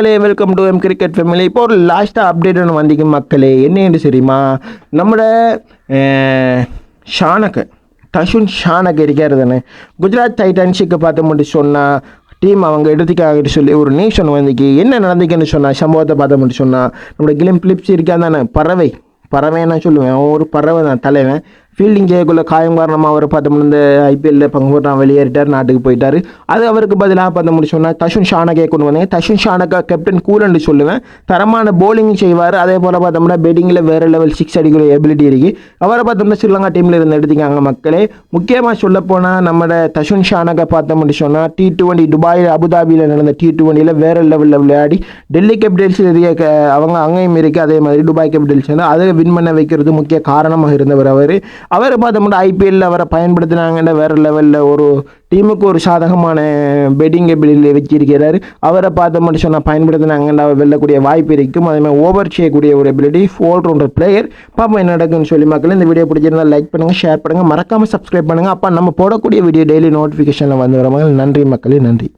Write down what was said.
மக்களே, welcome to M cricket family. இப்போ ஒரு லாஸ்ட்டாக அப்டேட் ஒன்று வந்திக்கு மக்களே. என்னன்னு தெரியுமா, நம்மளோட ஷானக்கு தஷுன் ஷானக்கு இருக்காரு தானே, குஜராத் டைட்டன்ஸுக்கு பார்த்து மட்டும் சொன்னால் டீம் அவங்க எடுத்துக்காகிட்டு சொல்லி ஒரு நியூஸ் ஒன்று வந்துக்கு. என்ன நடந்துக்குன்னு சொன்னால், சம்பவத்தை பார்த்து மட்டும் சொன்னால், நம்மளோட கிளிம் பிலிப்ஸ் இருக்கா தானே, பறவைன்னா சொல்லுவேன், ஒரு பறவை தான் தலைவன். ஃபீல்டிங் செய்யக்குள்ள காயம் காரணமாக அவர் பார்த்தோம்னா இந்த ஐபிஎல்லில் பங்கு போட்டான், வெளியேறிட்டார், நாட்டுக்கு போயிட்டார். அது அவருக்கு பதிலாக பார்த்து முடிச்சு சொன்னால் தஷுன் ஷானகே கொண்டு வந்தேன். தஷுன் ஷானகா கேப்டன் கூலன்னு சொல்லுவேன், தரமான போலிங் செய்வார். அதே போல் பார்த்தோம்னா பேட்டிங்கில் வேறு லெவல் 6 அடிக்கிற எபிலிட்டி இருக்குது. அவரை பார்த்தோம்னா ஸ்ரீலங்கா டீமில் இருந்து எடுத்துக்காங்க மக்களே. முக்கியமாக சொல்லப்போனால் நம்ம தஷுன் ஷானகா பார்த்த முடிச்சு சொன்னால் T20 துபாயில் அபுதாபியில் நடந்த T20யில் வேறு லெவலில் விளையாடி டெல்லி கேபிட்டல்ஸ் அவங்க அங்கேயும் இருக்குது. அதே மாதிரி துபாய் கேபிட்டல்ஸ் வந்து அதை வின் பண்ண வைக்கிறது முக்கிய காரணமாக இருந்தவர் அவரை பார்த்தோம்னா ஐபிஎல்லில் அவரை பயன்படுத்தினாங்கன்ற வேறு லெவலில் ஒரு டீமுக்கு ஒரு சாதகமான பெட்டிங் எபிலிட்டியில் வச்சிருக்கிறார். அவரை பார்த்த மட்டும் சொன்னால் பயன்படுத்தினாங்கன்ற அவர் வெல்லக்கூடிய வாய்ப்பு இருக்கும். அதேமாதிரி ஓவர் செய்யக்கூடிய ஒரு எபிலிட்டி, ஆல்ரவுண்டர் பிளேயர். பாப்பா என்ன நடக்குன்னு சொல்லி மக்கள் இந்த வீடியோ பிடிச்சிருந்தால் லைக் பண்ணுங்கள், ஷேர் பண்ணுங்கள், மறக்காமல் சப்ஸ்கிரைப் பண்ணுங்கள். அப்போ நம்ம போடக்கூடிய வீடியோ டெய்லி நோட்டிஃபிகேஷனில் வந்து வர. நன்றி மக்களே, நன்றி.